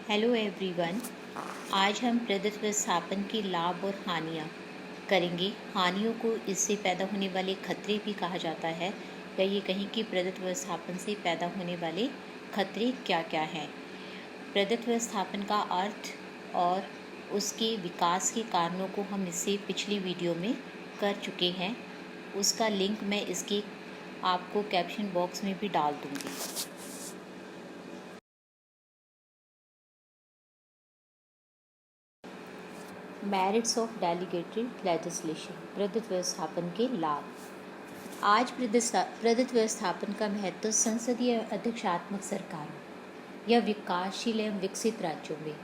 Hello everyone. आज हम प्रदत्त व्यवस्थापन के लाभ और हानियाँ करेंगे। हानियों को इससे पैदा होने वाले खतरे भी कहा जाता है, या ये कहें कि प्रदत्त व्यवस्थापन से पैदा होने वाले खतरे क्या क्या हैं। प्रदत्त व्यवस्थापन का अर्थ और उसके विकास के कारणों को हम इससे पिछली वीडियो में कर चुके हैं। उसका लिंक मैं इसके आपको कैप्शन बॉक्स में भी डाल दूँगी। मेरिट्स ऑफ डेलीगेटरी लेजिस्लेशन, प्रदत्त व्यवस्थापन के लाभ। आज प्रदत्त व्यवस्थापन का महत्व संसदीय अध्यक्षात्मक सरकारों या विकासशील एवं विकसित राज्यों में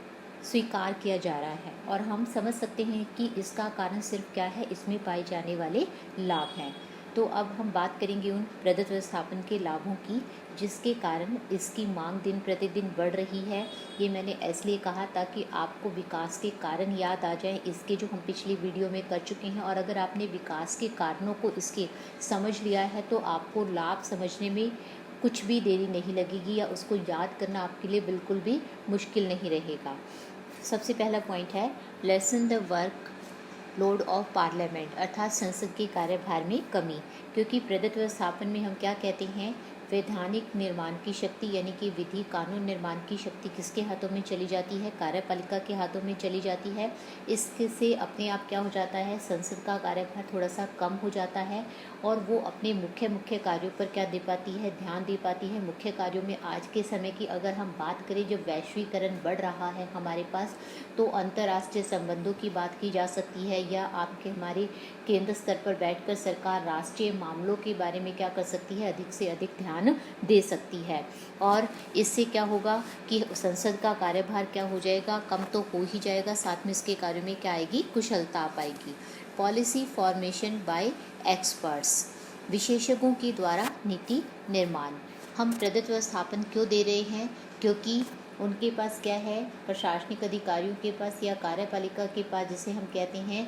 स्वीकार किया जा रहा है, और हम समझ सकते हैं कि इसका कारण सिर्फ क्या है, इसमें पाए जाने वाले लाभ हैं। तो अब हम बात करेंगे उन प्रदत्त व्यवस्थापन के लाभों की जिसके कारण इसकी मांग दिन प्रतिदिन बढ़ रही है। ये मैंने इसलिए कहा ताकि आपको विकास के कारण याद आ जाएं, इसके जो हम पिछली वीडियो में कर चुके हैं। और अगर आपने विकास के कारणों को इसके समझ लिया है तो आपको लाभ समझने में कुछ भी देरी नहीं लगेगी, या उसको याद करना आपके लिए बिल्कुल भी मुश्किल नहीं रहेगा। सबसे पहला पॉइंट है lesson the work load of parliament, अर्थात संसद के कार्यभार में कमी। क्योंकि प्रदत्त व्यवस्थापन में हम क्या कहते हैं, वैधानिक निर्माण की शक्ति यानी कि विधि कानून निर्माण की शक्ति किसके हाथों में चली जाती है, कार्यपालिका के हाथों में चली जाती है। इससे अपने आप क्या हो जाता है, संसद का कार्यभार थोड़ा सा कम हो जाता है, और वो अपने मुख्य कार्यों पर क्या दे पाती है, ध्यान दे पाती है। मुख्य कार्यों में आज के समय की अगर हम बात करें, जब वैश्वीकरण बढ़ रहा है हमारे पास, तो अंतर्राष्ट्रीय संबंधों की बात की जा सकती है, या आपके हमारे केंद्र स्तर पर बैठकर सरकार राष्ट्रीय मामलों के बारे में क्या कर सकती है, अधिक से अधिक ध्यान दे सकती है। और इससे क्या होगा कि संसद का कार्यभार क्या हो जाएगा, कम तो हो ही जाएगा, साथ में इसके कार्यों में क्या आएगी, कुशलता आ पाएगी। पॉलिसी फॉर्मेशन बाय एक्सपर्ट्स, विशेषज्ञों के द्वारा नीति निर्माण। हम प्रदत्त व्यवस्थापन क्यों दे रहे हैं, क्योंकि उनके पास क्या है, प्रशासनिक अधिकारियों के पास या कार्यपालिका के पास, जिसे हम कहते हैं,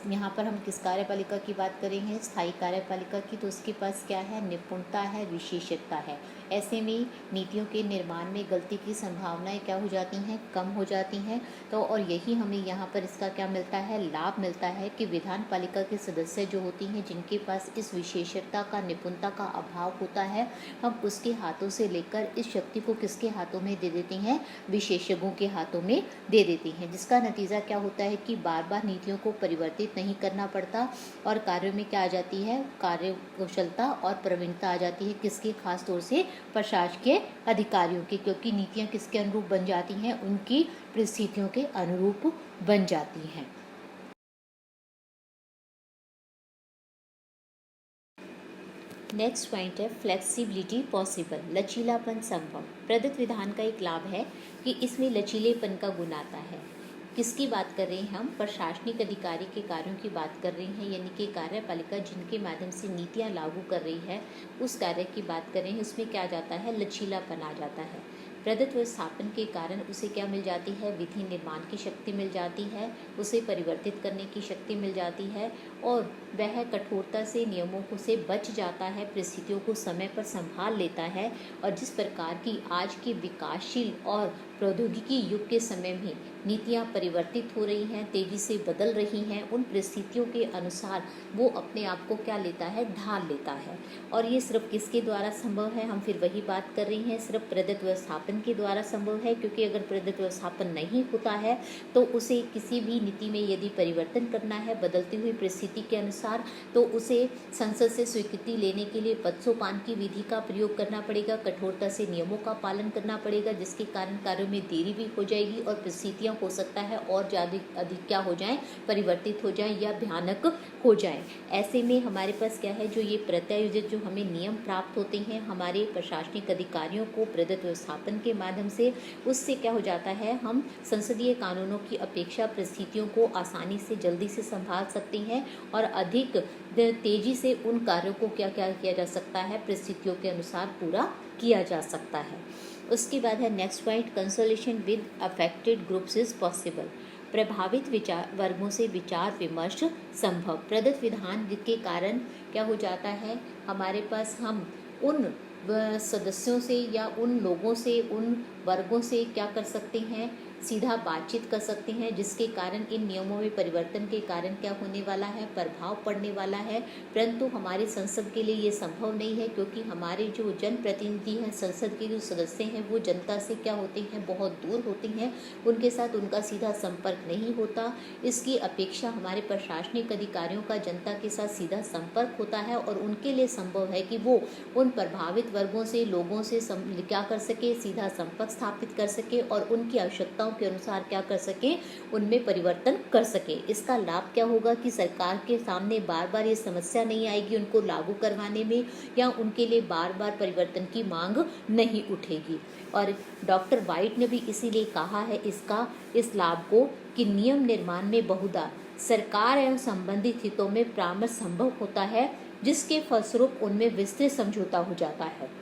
यहाँ पर हम किस कार्यपालिका की बात करेंगे, स्थायी कार्यपालिका की, तो उसके पास क्या है, निपुणता है, विशेषज्ञता है। ऐसे में नीतियों के निर्माण में गलती की संभावनाएं क्या हो जाती हैं, कम हो जाती हैं। तो और यही हमें यहाँ पर इसका क्या मिलता है, लाभ मिलता है कि विधान पालिका के सदस्य जो होती हैं, जिनके पास इस विशेषज्ञता का, निपुणता का अभाव होता है, हम उसके हाथों से लेकर इस शक्ति को किसके हाथों में दे देते हैं, विशेषज्ञों के हाथों में दे देती हैं। जिसका नतीजा क्या होता है कि बार बार नीतियों को परिवर्तित नहीं करना पड़ता, और कार्यों में क्या आ जाती है, कार्य कुशलता और प्रवीणता आ जाती है। किसके, खास तौर से प्रशासकीय अधिकारियों की, क्योंकि नीतियां किसके अनुरूप बन जाती हैं, उनकी परिस्थितियों के अनुरूप बन जाती हैं। नेक्स्ट पॉइंट है फ्लेक्सिबिलिटी पॉसिबल, लचीलापन संभव। प्रदत्त विधान का एक लाभ है कि इसमें लचीलेपन का गुण आता है। किसकी बात कर रहे हैं हम, प्रशासनिक अधिकारी के कार्यों की बात कर रहे हैं, यानी कि कार्यपालिका जिनके माध्यम से नीतियां लागू कर रही है, उस कार्य की बात कर रहे हैं। उसमें क्या जाता है, लचीलापन आ जाता है। प्रदत्त व्यवस्थापन के कारण उसे क्या मिल जाती है, विधि निर्माण की शक्ति मिल जाती है, उसे परिवर्तित करने की शक्ति मिल जाती है, और वह कठोरता से नियमों को से बच जाता है, परिस्थितियों को समय पर संभाल लेता है। और जिस प्रकार की आज के विकासशील और प्रौद्योगिकी युग के समय में नीतियां परिवर्तित हो रही हैं, तेजी से बदल रही हैं, उन परिस्थितियों के अनुसार वो अपने आप को क्या लेता है, ढाल लेता है। और ये सिर्फ किसके द्वारा संभव है, हम फिर वही बात कर रहे हैं, सिर्फ प्रदत्त व्यवस्थापन के द्वारा संभव है। क्योंकि अगर प्रदत्त व्यवस्थापन नहीं होता है तो उसे किसी भी नीति में यदि परिवर्तन करना है बदलती हुई परिस्थिति के अनुसार, तो उसे संसद से स्वीकृति लेने के लिए पदसोपान की विधि का प्रयोग करना पड़ेगा, कठोरता से नियमों का पालन करना पड़ेगा, जिसके कारण कार्यों में देरी भी हो जाएगी, और परिस्थितियां हो सकता है और ज़्यादा अधिक क्या हो जाएं, परिवर्तित हो जाएं या भयानक हो जाएं। ऐसे में हमारे पास क्या है, जो ये प्रत्यायोजित जो हमें नियम प्राप्त होते हैं हमारे प्रशासनिक अधिकारियों को प्रदत्त व्यवस्थापन के माध्यम से, उससे क्या हो जाता है, हम संसदीय कानूनों की अपेक्षा परिस्थितियों को आसानी से जल्दी से संभाल सकते हैं, और अधिक तेजी से उन कार्यों को क्या क्या किया जा सकता है, परिस्थितियों के अनुसार पूरा किया जा सकता है। उसके बाद है next point, consolation with affected groups is possible, प्रभावित विचार वर्गों से विचार विमर्श संभव। प्रदत्त विधान के कारण क्या हो जाता है, हमारे पास हम उन सदस्यों से या उन लोगों से, उन वर्गों से क्या कर सकते हैं, सीधा बातचीत कर सकते हैं, जिसके कारण इन नियमों में परिवर्तन के कारण क्या होने वाला है, प्रभाव पड़ने वाला है। परंतु हमारी संसद के लिए ये संभव नहीं है, क्योंकि हमारे जो जनप्रतिनिधि हैं, संसद के जो सदस्य हैं, वो जनता से क्या होते हैं, बहुत दूर होते हैं, उनके साथ उनका सीधा संपर्क नहीं होता। इसकी अपेक्षा हमारे प्रशासनिक अधिकारियों का जनता के साथ सीधा संपर्क होता है, और उनके लिए संभव है कि वो उन प्रभावित वर्गों से, लोगों से क्या कर सके, सीधा संपर्क स्थापित कर सके और उनकी आवश्यकताओं के अनुसार क्या कर सके, उनमें परिवर्तन कर सके। इसका लाभ क्या होगा कि सरकार के सामने बार बार ये समस्या नहीं आएगी उनको लागू करवाने में, या उनके लिए बार बार परिवर्तन की मांग नहीं उठेगी। और डॉक्टर वाइट ने भी इसीलिए कहा है इस लाभ को कि नियम निर्माण में बहुधा सरकार एवं संबंधित हितों में परामर्श संभव होता है, जिसके फलस्वरूप उनमें विस्तृत समझौता हो जाता है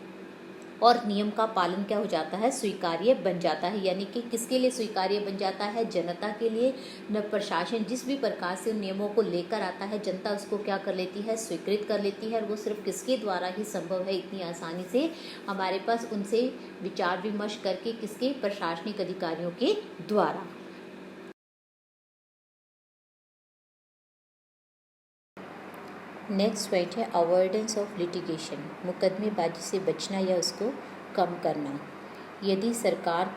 और नियम का पालन क्या हो जाता है, स्वीकार्य बन जाता है। यानी कि किसके लिए स्वीकार्य बन जाता है, जनता के लिए। न प्रशासन जिस भी प्रकार से उन नियमों को लेकर आता है, जनता उसको क्या कर लेती है, स्वीकृत कर लेती है। और वो सिर्फ किसके द्वारा ही संभव है, इतनी आसानी से हमारे पास उनसे विचार विमर्श करके, किसके, प्रशासनिक अधिकारियों के द्वारा। नेक्स्ट पॉइंट है अवॉइडेंस ऑफ लिटिगेशन, मुकदमेबाजी से बचना या उसको कम करना। यदि सरकार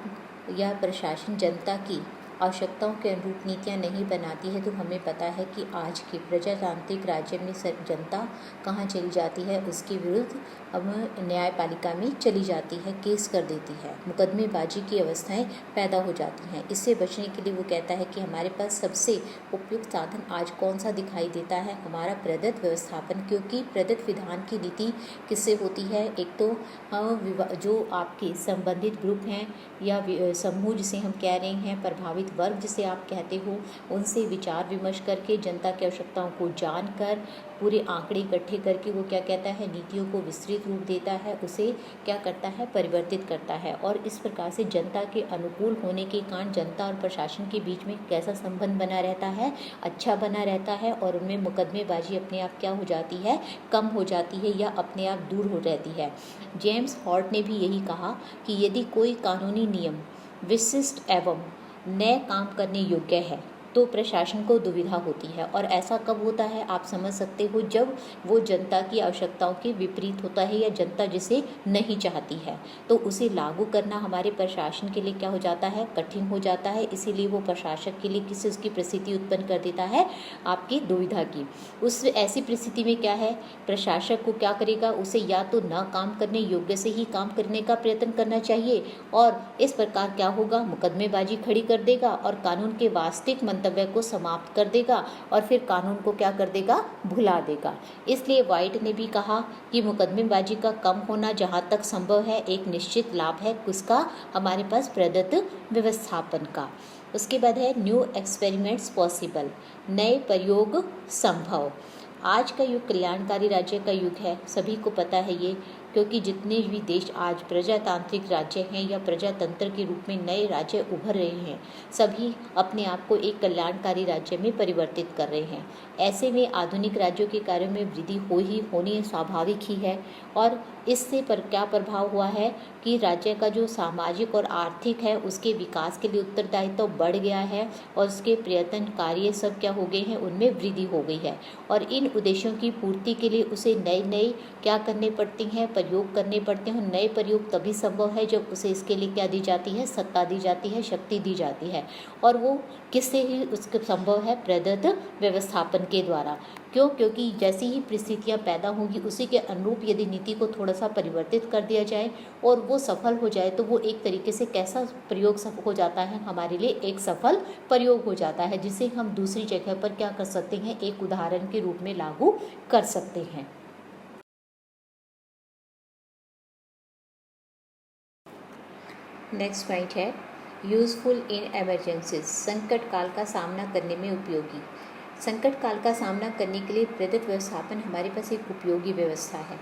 या प्रशासन जनता की आवश्यकताओं के अनुरूप नीतियाँ नहीं बनाती है, तो हमें पता है कि आज के प्रजातांत्रिक राज्य में जनता कहाँ चली जाती है, उसके विरुद्ध अब न्यायपालिका में चली जाती है, केस कर देती है, मुकदमेबाजी की अवस्थाएं पैदा हो जाती हैं। इससे बचने के लिए वो कहता है कि हमारे पास सबसे उपयुक्त साधन आज कौन सा दिखाई देता है, हमारा प्रदत्त व्यवस्थापन। क्योंकि प्रदत्त विधान की नीति किससे होती है, एक तो जो आपके संबंधित ग्रुप हैं या समूह जिसे हम कह रहे हैं, प्रभावित वर्ग जिसे आप कहते हो, उनसे विचार विमर्श करके, जनता की आवश्यकताओं को जानकर, पूरे आंकड़े इकट्ठे करके वो क्या कहता है, नीतियों को विस्तृत रूप देता है, उसे क्या करता है, परिवर्तित करता है। और इस प्रकार से जनता के अनुकूल होने के कारण जनता और प्रशासन के बीच में कैसा संबंध बना रहता है, अच्छा बना रहता है, और उनमें मुकदमेबाजी अपने आप क्या हो जाती है, कम हो जाती है या अपने आप दूर हो रहती है। जेम्स हॉर्ट ने भी यही कहा कि यदि कोई कानूनी नियम विशिष्ट एवं नए काम करने योग्य है तो प्रशासन को दुविधा होती है। और ऐसा कब होता है, आप समझ सकते हो, जब वो जनता की आवश्यकताओं के विपरीत होता है या जनता जिसे नहीं चाहती है, तो उसे लागू करना हमारे प्रशासन के लिए क्या हो जाता है, कठिन हो जाता है। इसीलिए वो प्रशासक के लिए किसी उसकी परिस्थिति उत्पन्न कर देता है, आपकी दुविधा की। उस ऐसी परिस्थिति में क्या है, प्रशासक को क्या करेगा, उसे या तो न काम करने योग्य से ही काम करने का प्रयत्न करना चाहिए, और इस प्रकार क्या होगा, मुकदमेबाजी खड़ी कर देगा और कानून के वास्तविक मंतव्य को समाप्त कर देगा, और फिर कानून को क्या कर देगा, भुला देगा। इसलिए वाइट ने भी कहा कि मुकदमेबाजी का कम होना जहाँ तक संभव है एक निश्चित लाभ है, किसका, हमारे पास प्रदत्त व्यवस्थापन का। उसके बाद है न्यू एक्सपेरिमेंट्स पॉसिबल, नए प्रयोग संभव। आज का युग कल्याणकारी राज्य का युग है, सभी को पता है ये, क्योंकि जितने भी देश आज प्रजातांत्रिक राज्य हैं या प्रजातंत्र के रूप में नए राज्य उभर रहे हैं, सभी अपने आप को एक कल्याणकारी राज्य में परिवर्तित कर रहे हैं। ऐसे में आधुनिक राज्यों के कार्यों में वृद्धि होनी स्वाभाविक ही है। और इससे पर क्या प्रभाव हुआ है कि राज्य का जो सामाजिक और आर्थिक है उसके विकास के लिए उत्तरदायित्व तो बढ़ गया है, और उसके प्रयत्न कार्य सब क्या हो गए हैं, उनमें वृद्धि हो गई है। और इन उद्देश्यों की पूर्ति के लिए उसे नए क्या करने पड़ती हैं, प्रयोग करने पड़ते हैं। नए प्रयोग तभी संभव है जब उसे इसके लिए क्या दी जाती है, सत्ता दी जाती है, शक्ति दी जाती है। और वो किससे ही उसके संभव है, प्रदत्त व्यवस्थापन के द्वारा। क्यों, क्योंकि जैसी ही परिस्थितियाँ पैदा होंगी उसी के अनुरूप यदि नीति को थोड़ा सा परिवर्तित कर दिया जाए और वो सफल हो जाए, तो वो एक तरीके से कैसा प्रयोग सफल हो जाता है, हमारे लिए एक सफल प्रयोग हो जाता है, जिसे हम दूसरी जगह पर क्या कर सकते हैं, एक उदाहरण के रूप में लागू कर सकते हैं। नेक्स्ट पॉइंट है यूजफुल इन एमरजेंसीज, संकट काल का सामना करने में उपयोगी। संकट काल का सामना करने के लिए प्रदत्त व्यवस्थापन हमारे पास एक उपयोगी व्यवस्था है।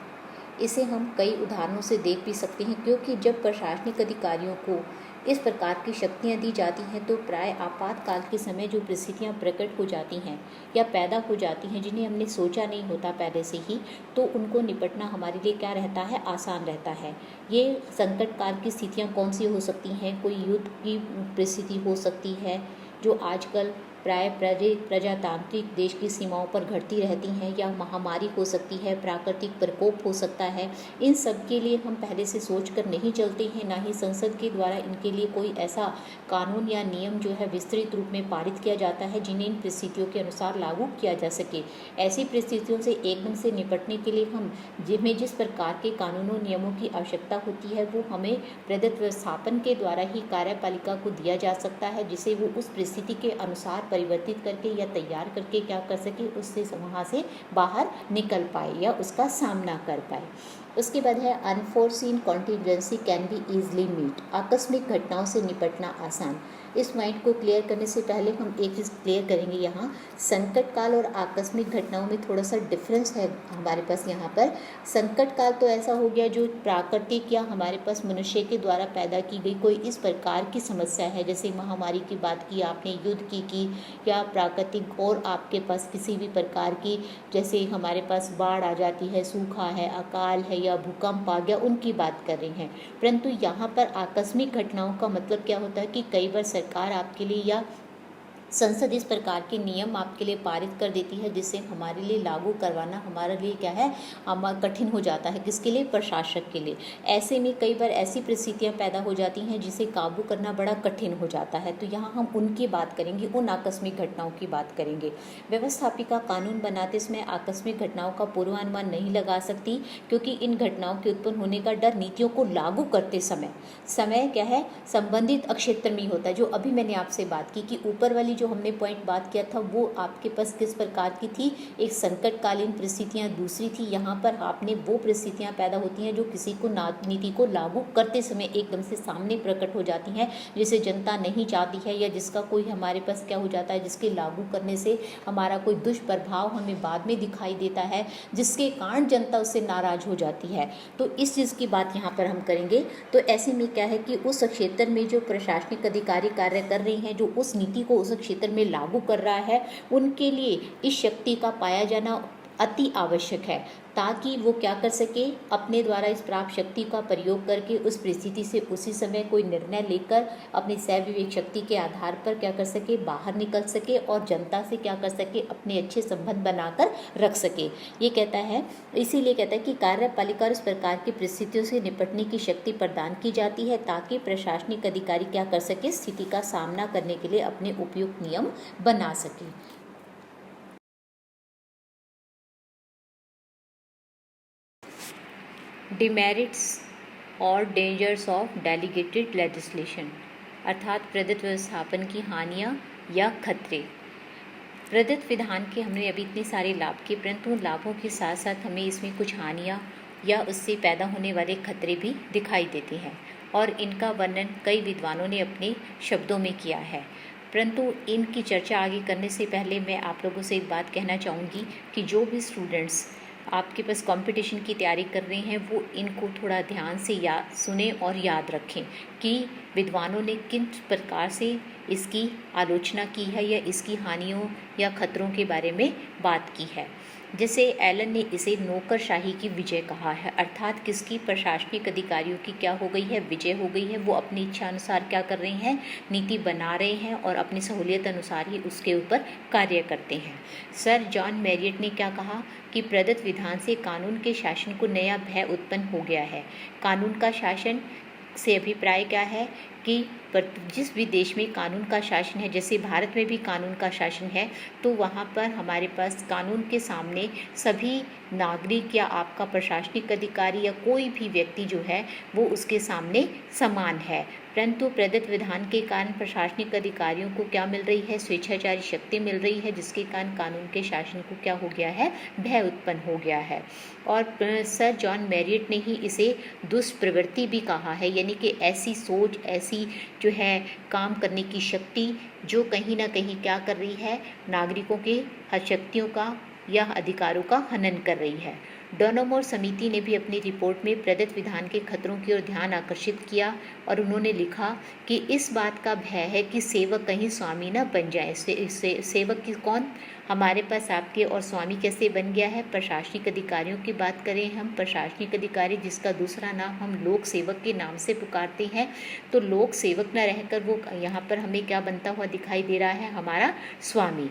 इसे हम कई उदाहरणों से देख भी सकते हैं, क्योंकि जब प्रशासनिक अधिकारियों को इस प्रकार की शक्तियां दी जाती हैं तो प्राय आपातकाल के समय जो परिस्थितियां प्रकट हो जाती हैं या पैदा हो जाती हैं जिन्हें हमने सोचा नहीं होता पहले से ही, तो उनको निपटना हमारे लिए क्या रहता है, आसान रहता है। ये संकट काल की स्थितियां कौन सी हो सकती हैं? कोई युद्ध की परिस्थिति हो सकती है जो आजकल प्राय प्रजातांत्रिक देश की सीमाओं पर घटती रहती हैं, या महामारी हो सकती है, प्राकृतिक प्रकोप हो सकता है। इन सब के लिए हम पहले से सोच कर नहीं चलते हैं, ना ही संसद के द्वारा इनके लिए कोई ऐसा कानून या नियम जो है विस्तृत रूप में पारित किया जाता है जिन्हें इन परिस्थितियों के अनुसार लागू किया जा सके। ऐसी परिस्थितियों से एकदम से निपटने के लिए जिसमें जिस प्रकार के कानूनों नियमों की आवश्यकता होती है वो हमें प्रदत्त व्यवस्थापन के द्वारा ही कार्यपालिका को दिया जा सकता है, जिसे वो उस परिस्थिति के अनुसार परिवर्तित करके या तैयार करके क्या कर सके, उससे वहाँ से बाहर निकल पाए या उसका सामना कर पाए। उसके बाद है unforeseen contingency can be easily meet. आकस्मिक घटनाओं से निपटना आसान। इस पॉइंट को क्लियर करने से पहले हम एक चीज़ क्लियर करेंगे। यहाँ संकट काल और आकस्मिक घटनाओं में थोड़ा सा डिफरेंस है हमारे पास। यहाँ पर संकट काल तो ऐसा हो गया जो प्राकृतिक या हमारे पास मनुष्य के द्वारा पैदा की गई कोई इस प्रकार की समस्या है, जैसे महामारी की बात की आपने, युद्ध की या प्राकृतिक और आपके पास किसी भी प्रकार की, जैसे हमारे पास बाढ़ आ जाती है, सूखा है, अकाल है या भूकंप आ गया, उनकी बात कर रहे हैं। परंतु यहाँ पर आकस्मिक घटनाओं का मतलब क्या होता है कि कई बार सरकार आपके लिए या संसद इस प्रकार के नियम आपके लिए पारित कर देती है जिससे हमारे लिए लागू करवाना हमारे लिए क्या है, कठिन हो जाता है। किसके लिए? प्रशासक के लिए। ऐसे में कई बार ऐसी परिस्थितियां पैदा हो जाती हैं जिसे काबू करना बड़ा कठिन हो जाता है। तो यहाँ हम उनकी बात करेंगे, उन आकस्मिक घटनाओं की बात करेंगे। व्यवस्थापिका कानून बनाते समय आकस्मिक घटनाओं का पूर्वानुमान नहीं लगा सकती, क्योंकि इन घटनाओं के उत्पन्न होने का डर नीतियों को लागू करते समय क्या है, संबंधित क्षेत्र में होता है। जो अभी मैंने आपसे बात की कि ऊपर वाली जो हमने पॉइंट बात किया था वो आपके पास किस प्रकार की थी, एक संकटकालीन परिस्थितियां दूसरी थी। यहाँ पर आपने वो परिस्थितियां पैदा होती हैं जो किसी को नीति को लागू करते समय एकदम से सामने प्रकट हो जाती हैं, जिसे जनता नहीं चाहती है या जिसका कोई हमारे पास क्या हो जाता है, जिसके लागू करने से हमारा कोई दुष्प्रभाव हमें बाद में दिखाई देता है, जिसके कारण जनता उससे नाराज हो जाती है। तो इस चीज़ की बात यहाँ पर हम करेंगे। तो ऐसे में क्या है कि उस क्षेत्र में जो प्रशासनिक अधिकारी कार्य कर रहे हैं, जो उस नीति को उस क्षेत्र में लागू कर रहा है, उनके लिए इस शक्ति का पाया जाना अति आवश्यक है, ताकि वो क्या कर सके, अपने द्वारा इस प्राप्त शक्ति का प्रयोग करके उस परिस्थिति से उसी समय कोई निर्णय लेकर अपनी सविवेक शक्ति के आधार पर क्या कर सके, बाहर निकल सके और जनता से क्या कर सके, अपने अच्छे संबंध बनाकर रख सके। ये कहता है, इसीलिए कहता है कि कार्यपालिका इस प्रकार की परिस्थितियों से निपटने की शक्ति प्रदान की जाती है ताकि प्रशासनिक अधिकारी क्या कर सके, स्थिति का सामना करने के लिए अपने उपयुक्त नियम बना सके। डिमेरिट्स और डेंजर्स ऑफ डेलीगेटेड लेजिस्लेशन, अर्थात प्रदत्त व्यवस्थापन की हानियाँ या खतरे। प्रदत्त विधान के हमने अभी इतने सारे लाभ किए, परंतु लाभों के साथ साथ हमें इसमें कुछ हानियाँ या उससे पैदा होने वाले खतरे भी दिखाई देते हैं, और इनका वर्णन कई विद्वानों ने अपने शब्दों में किया है। परंतु इनकी चर्चा आगे करने से पहले मैं आप लोगों से एक बात कहना चाहूँगी कि जो भी स्टूडेंट्स आपके पास कंपटीशन की तैयारी कर रहे हैं वो इनको थोड़ा ध्यान से सुने और याद रखें कि विद्वानों ने किन प्रकार से इसकी आलोचना की है या इसकी हानियों या खतरों के बारे में बात की है। जैसे एलन ने इसे नौकरशाही की विजय कहा है, अर्थात किसकी, प्रशासनिक अधिकारियों की क्या हो गई है, विजय हो गई है। वो अपनी इच्छा अनुसार क्या कर रहे हैं, नीति बना रहे हैं और अपनी सहूलियत अनुसार ही उसके ऊपर कार्य करते हैं। सर जॉन मैरियट ने क्या कहा कि प्रदत्त विधान से कानून के शासन को नया भय उत्पन्न हो गया है। कानून का शासन से अभिप्राय क्या है कि जिस भी देश में कानून का शासन है, जैसे भारत में भी कानून का शासन है, तो वहाँ पर हमारे पास कानून के सामने सभी नागरिक या आपका प्रशासनिक अधिकारी या कोई भी व्यक्ति जो है वो उसके सामने समान है। परंतु प्रदत्त विधान के कारण प्रशासनिक अधिकारियों को क्या मिल रही है, स्वेच्छाचारी शक्ति मिल रही है, जिसके कारण कानून के शासन को क्या हो गया है, भय उत्पन्न हो गया है। और सर जॉन मैरियट ने ही इसे दुष्प्रवृत्ति भी कहा है, यानी कि ऐसी सोच, ऐसी जो है काम करने की शक्ति जो कहीं ना कहीं क्या कर रही है, नागरिकों के शक्तियों का या अधिकारों का हनन कर रही है। डोनामोर समिति ने भी अपनी रिपोर्ट में प्रदत्त विधान के खतरों की ओर ध्यान आकर्षित किया और उन्होंने लिखा कि इस बात का भय है कि सेवक कहीं स्वामी न बन जाए। सेवक की कौन हमारे पास आपके और स्वामी कैसे बन गया है। प्रशासनिक अधिकारियों की बात करें हम, प्रशासनिक अधिकारी जिसका दूसरा नाम हम लोक सेवक के नाम से पुकारते हैं, तो लोक सेवक न रहकर वो यहाँ पर हमें क्या बनता हुआ दिखाई दे रहा है, हमारा स्वामी।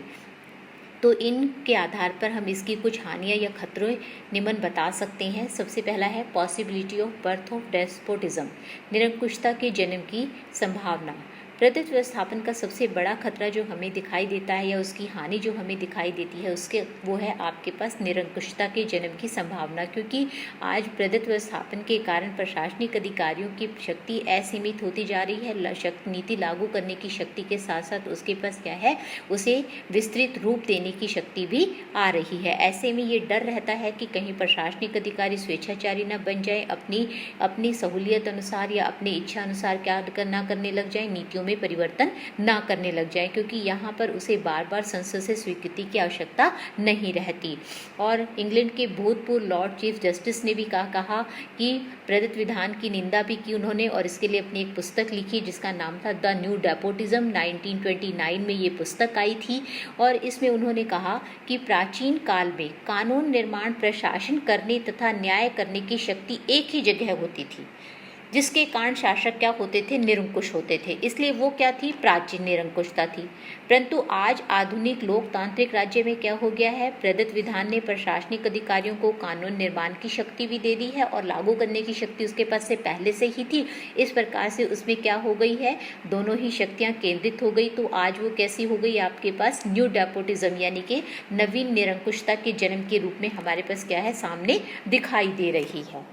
तो इनके आधार पर हम इसकी कुछ हानियाँ या खतरे निम्न बता सकते हैं। सबसे पहला है possibility of birth of despotism, निरंकुशता के जन्म की संभावना। प्रदत्त व्यवस्थापन का सबसे बड़ा खतरा जो हमें दिखाई देता है या उसकी हानि जो हमें दिखाई देती है उसके वो है आपके पास निरंकुशता के जन्म की संभावना, क्योंकि आज प्रदत्त व्यवस्थापन के कारण प्रशासनिक अधिकारियों की शक्ति असीमित होती जा रही है। नीति लागू करने की शक्ति के साथ साथ उसके पास क्या है, उसे विस्तृत रूप देने की शक्ति भी आ रही है। ऐसे में ये डर रहता है कि कहीं प्रशासनिक अधिकारी स्वेच्छाचारी न बन जाए, अपनी सहूलियत अनुसार या अपनी इच्छा अनुसार क्या ना करने लग जाए, नीतियों में परिवर्तन ना करने लग जाए, क्योंकि यहाँ पर उसे बार बार संसद से स्वीकृति की आवश्यकता नहीं रहती। और इंग्लैंड के भूतपूर्व लॉर्ड चीफ जस्टिस ने भी कहा कि प्रदत्त विधान की निंदा भी की उन्होंने और इसके लिए अपनी एक पुस्तक लिखी जिसका नाम था द न्यू डेपोटिज्म। 1929 में ये पुस्तक आई थी और इसमें उन्होंने कहा कि प्राचीन काल में कानून निर्माण, प्रशासन करने तथा न्याय करने की शक्ति एक ही जगह होती थी, जिसके कारण शासक क्या होते थे, निरंकुश होते थे। इसलिए वो क्या थी, प्राचीन निरंकुशता थी। परंतु आज आधुनिक लोकतांत्रिक राज्य में क्या हो गया है, प्रदत्त विधान ने प्रशासनिक अधिकारियों को कानून निर्माण की शक्ति भी दे दी है और लागू करने की शक्ति उसके पास से पहले से ही थी। इस प्रकार से उसमें क्या हो गई है, दोनों ही शक्तियाँ केंद्रित हो गई। तो आज वो कैसी हो गई, आपके पास न्यू डेपोटिज्म यानी कि नवीन निरंकुशता के जन्म के रूप में हमारे पास क्या है, सामने दिखाई दे रही है।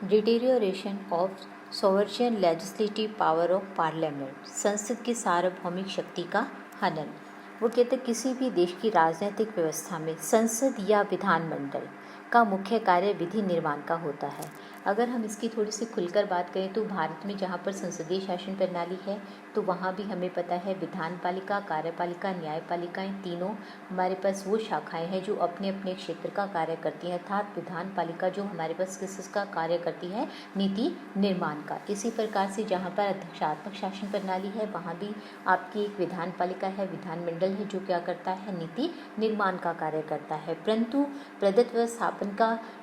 Deterioration of sovereign legislative power of parliament, संसद की सार्वभौमिक शक्ति का हनन। वो कहते किसी भी देश की राजनीतिक व्यवस्था में संसद या विधानमंडल का मुख्य कार्य विधि निर्माण का होता है। अगर हम इसकी थोड़ी सी खुलकर बात करें तो भारत में जहाँ पर संसदीय शासन प्रणाली है तो वहाँ भी हमें पता है विधानपालिका, कार्यपालिका, न्यायपालिकाएं तीनों हमारे पास वो शाखाएं हैं जो अपने अपने क्षेत्र का कार्य करती हैं। अर्थात विधानपालिका जो हमारे पास किसका कार्य करती है, नीति निर्माण का। इसी प्रकार से जहाँ पर अध्यक्षात्मक शासन प्रणाली है वहाँ भी आपकी एक विधानपालिका है, विधानमंडल है जो क्या करता है, नीति निर्माण का कार्य करता है। परंतु प्रदत्त व्यवस्थापन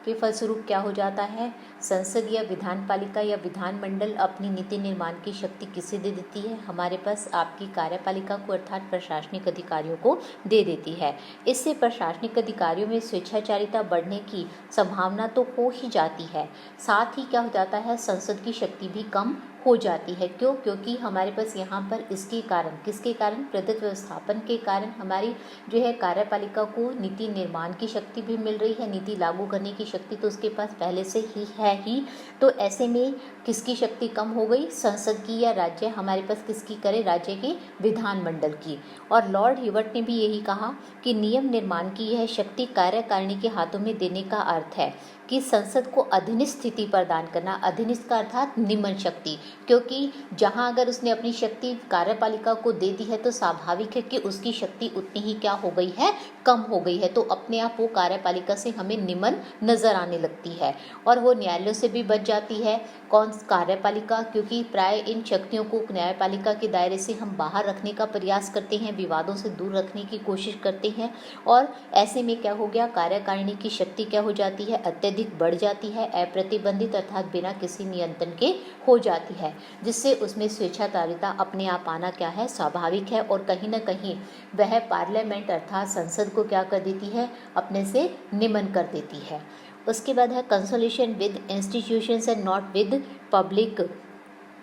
के फलस्वरूप क्या हो जाता है, संसद या विधानपालिका या विधानमंडल अपनी नीति निर्माण की शक्ति किसे दे देती है, हमारे पास आपकी कार्यपालिका को अर्थात प्रशासनिक अधिकारियों को दे देती है। इससे प्रशासनिक अधिकारियों में स्वेच्छाचारिता बढ़ने की संभावना तो हो ही जाती है, साथ ही क्या हो जाता है, संसद की शक्ति भी कम हो जाती है। क्यों? क्योंकि हमारे पास यहाँ पर इसके कारण, किसके कारण, प्रदत्त व्यवस्थापन के कारण हमारी जो है कार्यपालिका को नीति निर्माण की शक्ति भी मिल रही है, नीति लागू करने की शक्ति तो उसके पास पहले से ही है ही। तो ऐसे में किसकी शक्ति कम हो गई, संसद की, या राज्य हमारे पास किसकी करे, राज्य के विधानमंडल की। और लॉर्ड हिवर्ट ने भी यही कहा कि नियम निर्माण की यह शक्ति कार्यकारिणी के हाथों में देने का अर्थ है कि संसद को अधीनस्थ स्थिति प्रदान करना। अधीनस्थ का अर्थात निम्न शक्ति, क्योंकि जहां अगर उसने अपनी शक्ति कार्यपालिका को दे दी है तो स्वाभाविक है कि उसकी शक्ति उतनी ही क्या हो गई है, कम हो गई है। तो अपने आप वो कार्यपालिका से हमें निम्न नजर आने लगती है और वो न्यायालयों से भी बच जाती है। कौन, कार्यपालिका, क्योंकि प्राय इन शक्तियों को न्यायपालिका के दायरे से हम बाहर रखने का प्रयास करते हैं, विवादों से दूर रखने की कोशिश करते हैं। और ऐसे में क्या हो गया, कार्यकारिणी की शक्ति क्या हो जाती है, अत्यधिक बढ़ जाती है, अप्रतिबंधित अर्थात बिना किसी नियंत्रण के हो जाती है, जिससे उसमें स्वेच्छाचारिता अपने आप आना क्या है, स्वाभाविक है। और कहीं ना कहीं वह पार्लियामेंट अर्थात संसद को क्या कर देती है, अपने से निमन कर देती है। उसके बाद है consolidation with institutions and not with public.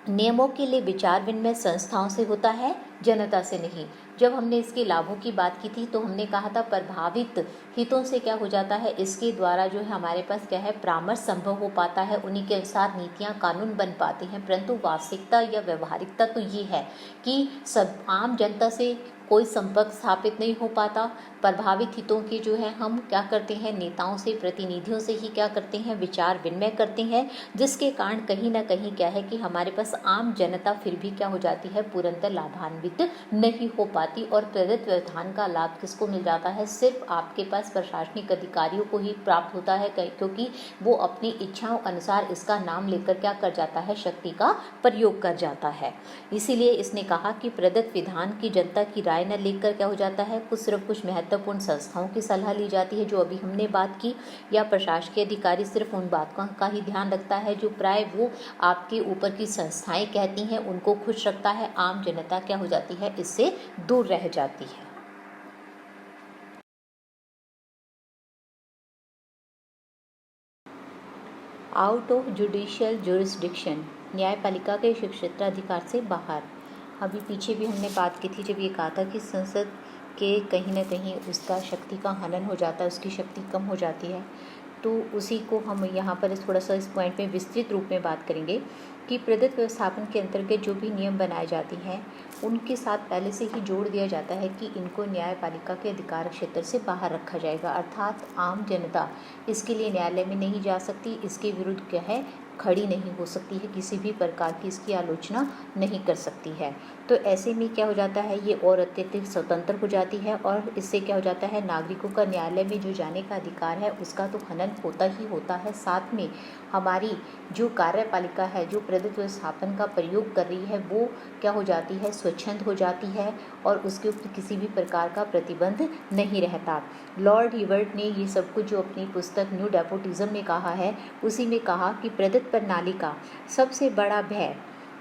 नियमों के लिए विचार विनिमय संस्थाओं से होता है, जनता से नहीं। जब हमने इसके लाभों की बात की थी तो हमने कहा था प्रभावित हितों से क्या हो जाता है, इसके द्वारा जो है हमारे पास क्या है, परामर्श संभव हो पाता है, उन्हीं के अनुसार नीतियां कानून बन पाती हैं। परंतु वास्तविकता या व्यवहारिकता तो ये है कि सब आम जनता से कोई संपर्क स्थापित नहीं हो पाता। प्रभावित हितों के जो है हम क्या करते हैं, नेताओं से, प्रतिनिधियों से ही क्या करते हैं, विचार विनिमय करते हैं, जिसके कारण कहीं ना कहीं क्या है कि हमारे पास आम जनता फिर भी क्या हो जाती है, पूर्णतः लाभान्वित नहीं हो पाती। और प्रदत्त व्यवधान का लाभ किसको मिल जाता है, सिर्फ आपके पास प्रशासनिक अधिकारियों को ही प्राप्त होता है, क्योंकि वो अपनी इच्छाओं अनुसार इसका नाम लेकर क्या कर जाता है, शक्ति का प्रयोग कर जाता है। इसीलिए इसने कहा कि प्रदत्त विधान की जनता की राय न लेकर क्या हो जाता है, सिर्फ कुछ महत्वपूर्ण संस्थाओं की सलाह ली जाती है, जो अभी हमने बात की, या प्रशासकीय अधिकारी सिर्फ उन बातों का ही ध्यान रखता है जो प्राय वो आपके ऊपर की संस्थाएं कहती हैं, उनको खुश रखता है। आम जनता क्या हो जाती है, इससे दूर रह जाती है। आउट ऑफ जुडिशियल जुरिस्डिक्शन, न्यायपालिका के क्षेत्राधिकार से बाहर। अभी पीछे भी हमने बात की थी जब ये कहा था कि संसद के कहीं ना कहीं उसका शक्ति का हनन हो जाता है, उसकी शक्ति कम हो जाती है। तो उसी को हम यहाँ पर थोड़ा सा इस पॉइंट में विस्तृत रूप में बात करेंगे कि प्रदत्त व्यवस्थापन के अंतर्गत जो भी नियम बनाए जाते हैं उनके साथ पहले से ही जोड़ दिया जाता है कि इनको न्यायपालिका के अधिकार क्षेत्र से बाहर रखा जाएगा, अर्थात आम जनता इसके लिए न्यायालय में नहीं जा सकती, इसके विरुद्ध क्या है, खड़ी नहीं हो सकती है, किसी भी प्रकार की इसकी आलोचना नहीं कर सकती है। तो ऐसे में क्या हो जाता है, ये और अत्यधिक स्वतंत्र हो जाती है और इससे क्या हो जाता है, नागरिकों का न्यायालय में जो जाने का अधिकार है उसका तो हनन होता ही होता है। साथ में हमारी जो कार्यपालिका है, जो प्रदत्त व्यवस्थापन का प्रयोग कर रही है, वो क्या हो जाती है, स्वच्छंद हो जाती है और उसके ऊपर किसी भी प्रकार का प्रतिबंध नहीं रहता। लॉर्ड हिवर्ट ने ये सब कुछ जो अपनी पुस्तक न्यू डेपोटिज्म में कहा है, उसी में कहा कि प्रदत्त प्रणाली का सबसे बड़ा भय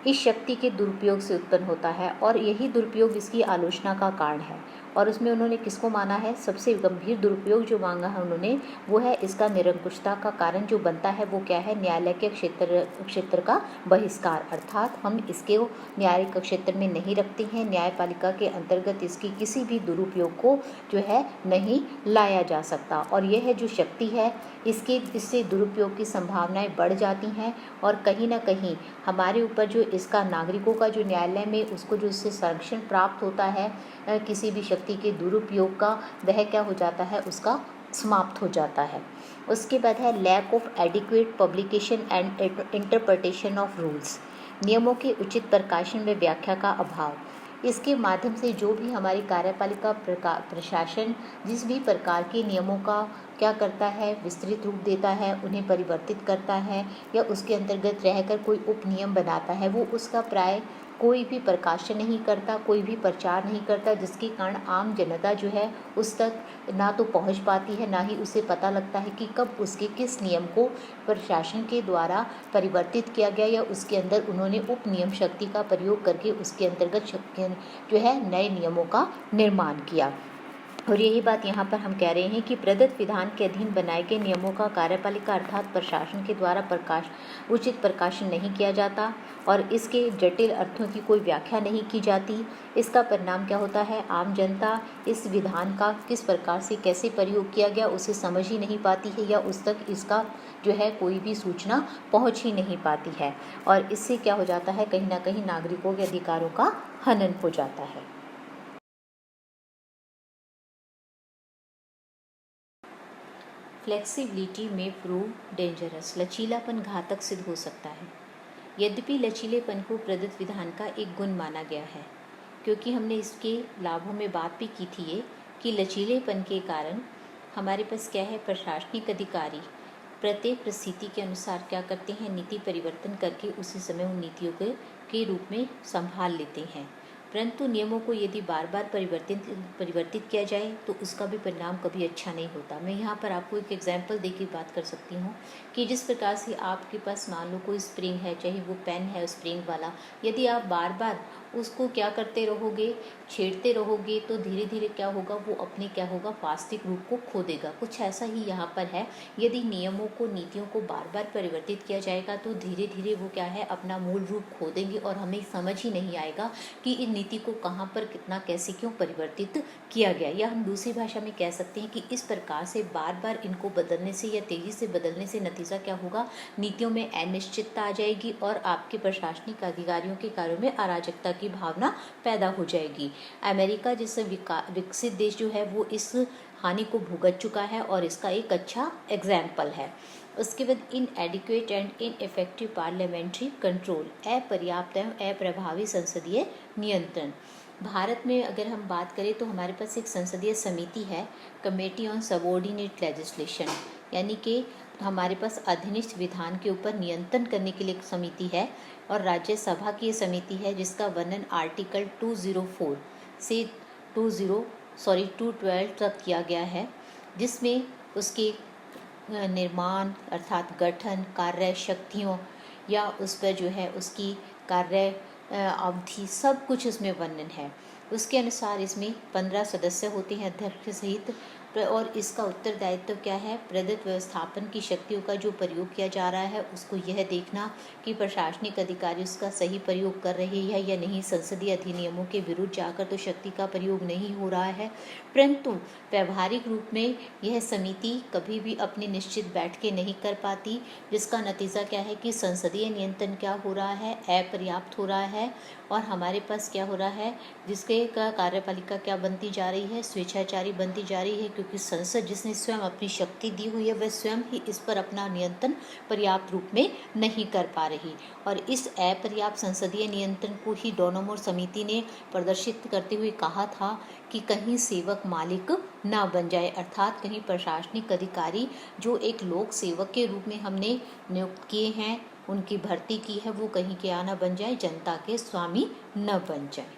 इस शक्ति के दुरुपयोग से उत्पन्न होता है और यही दुरुपयोग इसकी आलोचना का कारण है। और उसमें उन्होंने किसको माना है, सबसे गंभीर दुरुपयोग जो मांगा है उन्होंने, वो है इसका निरंकुशता का कारण जो बनता है, वो क्या है, न्यायालय के क्षेत्र का बहिष्कार, अर्थात हम इसके न्यायिक क्षेत्र में नहीं रखते हैं, न्यायपालिका के अंतर्गत इसकी किसी भी दुरुपयोग को जो है नहीं लाया जा सकता। और यह है जो शक्ति है, इससे दुरुपयोग की संभावनाएं बढ़ जाती हैं और कहीं ना कहीं हमारे ऊपर जो इसका नागरिकों का जो न्यायालय में उसको जो इससे संरक्षण प्राप्त होता है किसी भी शक्ति के दुरुपयोग का, वह क्या हो जाता है, उसका समाप्त हो जाता है। उसके बाद है lack of adequate publication and interpretation of rules, नियमों के उचित प्रकाशन व व्याख्या का अभाव। इसके माध्यम से जो भी हमारी कार्यपालिका प्रशासन जिस भी प्रकार के नियमों का क्या करता है, विस्तृत रूप देता है, उन्हें परिवर्तित करता है या उसके अंतर्गत रहकर कोई उप नियम बनाता है, वो उसका प्राय कोई भी प्रकाशन नहीं करता, कोई भी प्रचार नहीं करता, जिसके कारण आम जनता जो है उस तक ना तो पहुंच पाती है, ना ही उसे पता लगता है कि कब उसके किस नियम को प्रशासन के द्वारा परिवर्तित किया गया या उसके अंदर उन्होंने उप नियम शक्ति का प्रयोग करके उसके अंतर्गत जो है नए नियमों का निर्माण किया। और यही बात यहाँ पर हम कह रहे हैं कि प्रदत्त विधान के अधीन बनाए गए नियमों का कार्यपालिका अर्थात प्रशासन के द्वारा उचित प्रकाशन नहीं किया जाता और इसके जटिल अर्थों की कोई व्याख्या नहीं की जाती। इसका परिणाम क्या होता है, आम जनता इस विधान का किस प्रकार से कैसे प्रयोग किया गया उसे समझ ही नहीं पाती है या उस तक इसका जो है कोई भी सूचना पहुँच ही नहीं पाती है और इससे क्या हो जाता है, कहीं ना कहीं नागरिकों के अधिकारों का हनन हो जाता है। फ्लेक्सिबिलिटी में प्रूव डेंजरस, लचीलापन घातक सिद्ध हो सकता है। यद्यपि लचीलेपन को प्रदत्त विधान का एक गुण माना गया है, क्योंकि हमने इसके लाभों में बात भी की थी ये कि लचीलेपन के कारण हमारे पास क्या है, प्रशासनिक अधिकारी प्रत्येक परिस्थिति के अनुसार क्या करते हैं, नीति परिवर्तन करके उसी समय उन नीतियों के रूप में संभाल लेते हैं। परंतु नियमों को यदि बार बार परिवर्तित किया जाए तो उसका भी परिणाम कभी अच्छा नहीं होता। मैं यहाँ पर आपको एक एग्जाम्पल देकर बात कर सकती हूँ कि जिस प्रकार से आपके पास मान लो कोई स्प्रिंग है, चाहे वो पेन है स्प्रिंग वाला, यदि आप बार बार उसको क्या करते रहोगे, छेड़ते रहोगे, तो धीरे धीरे क्या होगा, वो अपने क्या होगा, वास्तविक रूप को खो देगा। कुछ ऐसा ही यहाँ पर है, यदि नियमों को, नीतियों को बार बार परिवर्तित किया जाएगा तो धीरे धीरे वो क्या है, अपना मूल रूप खो देंगे और हमें समझ ही नहीं आएगा कि इन नीति को कहाँ पर कितना कैसे क्यों परिवर्तित किया गया। या हम दूसरी भाषा में कह सकते हैं कि इस प्रकार से बार बार इनको बदलने से या तेजी से बदलने से नतीजा क्या होगा, नीतियों में अनिश्चितता आ जाएगी और आपके प्रशासनिक अधिकारियों के कार्यों में अराजकता की भावना पैदा हो जाएगी। अमेरिका जैसे विकसित देश जो है वो इस हानि को भुगत चुका है और इसका एक अच्छा एग्जाम्पल है। उसके बाद इनएडिक्वेट एंड इनइफेक्टिव पार्लियामेंट्री कंट्रोल, अपर्याप्त एवं अप्रभावी संसदीय नियंत्रण। भारत में अगर हम बात करें तो हमारे पास एक संसदीय समिति है, कमेटी ऑन सबऑर्डिनेट लेजिस्लेशन, यानी कि हमारे पास अधिनिष्ठ विधान के ऊपर नियंत्रण करने के लिए एक समिति है। और राज्यसभा की समिति है जिसका वर्णन आर्टिकल 204 से 212 तक किया गया है, जिसमें उसके निर्माण अर्थात गठन, कार्य शक्तियों या उस पर जो है उसकी कार्य अवधि सब कुछ उसमें वर्णन है। उसके अनुसार इसमें 15 सदस्य होते हैं अध्यक्ष सहित, और इसका उत्तरदायित्व क्या है? प्रदत्त व्यवस्थापन की शक्तियों का जो प्रयोग किया जा रहा है उसको यह देखना कि प्रशासनिक अधिकारी उसका सही प्रयोग कर रहे हैं या नहीं, संसदीय अधिनियमों के विरुद्ध जाकर तो शक्ति का प्रयोग नहीं हो रहा है। परंतु व्यवहारिक रूप में यह समिति कभी भी अपनी निश्चित बैठकें नहीं कर पाती, जिसका नतीजा क्या है कि संसदीय नियंत्रण क्या हो रहा है? अपर्याप्त हो रहा है। और हमारे पास क्या हो रहा है? जिसके का कार्यपालिका क्या बनती जा रही है? स्वेच्छाचारी बनती जा रही है, क्योंकि संसद जिसने स्वयं अपनी शक्ति दी हुई है वह स्वयं ही इस पर अपना नियंत्रण पर्याप्त रूप में नहीं कर पा रही। और इस अपर्याप्त संसदीय नियंत्रण को ही डोनोमोर समिति ने प्रदर्शित करते हुए कहा था कि कहीं सेवक मालिक ना बन जाए, अर्थात कहीं प्रशासनिक अधिकारी जो एक लोक सेवक के रूप में हमने नियुक्त किए हैं, उनकी भर्ती की है, वो कहीं क्या ना बन जाए, जनता के स्वामी न बन जाए।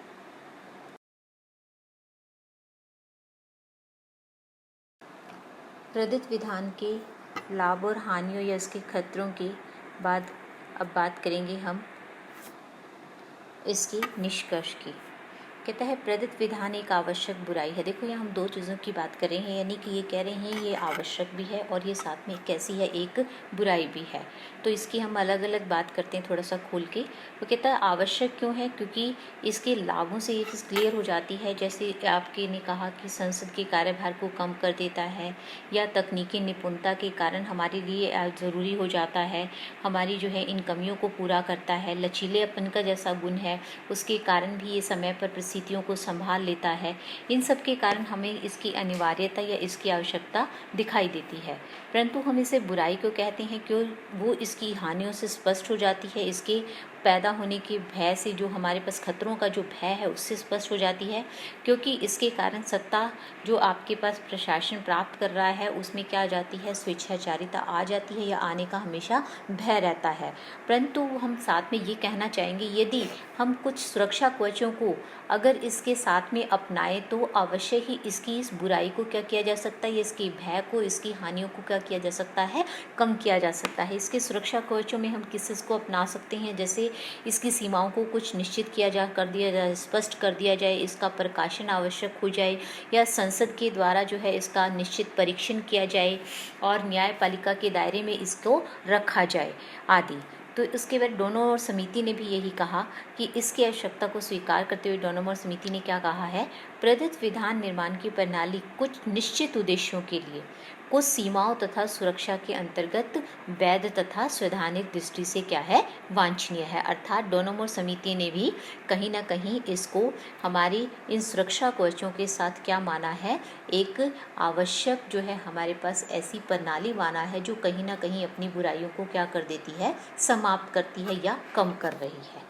प्रदत्त विधान के लाभ और हानियों या इसके खतरों के बाद अब बात करेंगे हम इसके निष्कर्ष की। कहता है प्रदत्त विधान एक आवश्यक बुराई है। देखो यहाँ हम दो चीज़ों की बात कर रहे हैं, यानी कि ये कह रहे हैं ये आवश्यक भी है और ये साथ में कैसी है, एक बुराई भी है। तो इसकी हम अलग अलग बात करते हैं थोड़ा सा खोल के। वो कहता है आवश्यक क्यों है? क्योंकि इसके लाभों से ये चीज़ क्लियर हो जाती है, जैसे आपके ने कहा कि संसद के कार्यभार को कम कर देता है, या तकनीकी निपुणता के कारण हमारे लिए ज़रूरी हो जाता है, हमारी जो है इन कमियों को पूरा करता है। लचीलेपन का जैसा गुण है उसके कारण भी ये समय पर परिस्थितियों को संभाल लेता है। इन सब के कारण हमें इसकी अनिवार्यता या इसकी आवश्यकता दिखाई देती है। परंतु हम इसे बुराई क्यों कहते हैं? क्यों? वो इसकी हानियों से स्पष्ट हो जाती है, इसके पैदा होने के भय से, जो हमारे पास खतरों का जो भय है उससे स्पष्ट हो जाती है। क्योंकि इसके कारण सत्ता जो आपके पास प्रशासन प्राप्त कर रहा है उसमें क्या आ जाती है? स्वेच्छाचारिता आ जाती है या आने का हमेशा भय रहता है। परंतु हम साथ में ये कहना चाहेंगे, यदि हम कुछ सुरक्षा कवचों को अगर इसके साथ में अपनाएं तो अवश्य ही इसकी इस बुराई को क्या किया जा सकता है, इसके भय को, इसकी हानियों को क्या किया जा सकता है? कम किया जा सकता है। इसके सुरक्षा कवचों में हम किस चीज़ को अपना सकते हैं? जैसे इसकी सीमाओं को कुछ निश्चित कर दिया जाए, स्पष्ट कर दिया जाए, इसका प्रकाशन आवश्यक हो जाए, या संसद के द्वारा जो है इसका निश्चित परीक्षण किया जाए और न्यायपालिका के दायरे में इसको रखा जाए आदि। तो इसके बाद डोनोमोर समिति ने भी यही कहा कि इसकी आवश्यकता को स्वीकार करते हुए डोनोमोर समिति ने क्या कहा है? प्रदत्त विधान निर्माण की प्रणाली कुछ निश्चित उद्देश्यों के लिए कुछ सीमाओं तथा सुरक्षा के अंतर्गत वैध तथा संवैधानिक दृष्टि से क्या है? वांछनीय है। अर्थात डोनोमोर समिति ने भी कहीं ना कहीं इसको हमारी इन सुरक्षा कवचों के साथ क्या माना है? एक आवश्यक जो है हमारे पास ऐसी प्रणाली माना है जो कहीं ना कहीं अपनी बुराइयों को क्या कर देती है? समाप्त करती है या कम कर रही है।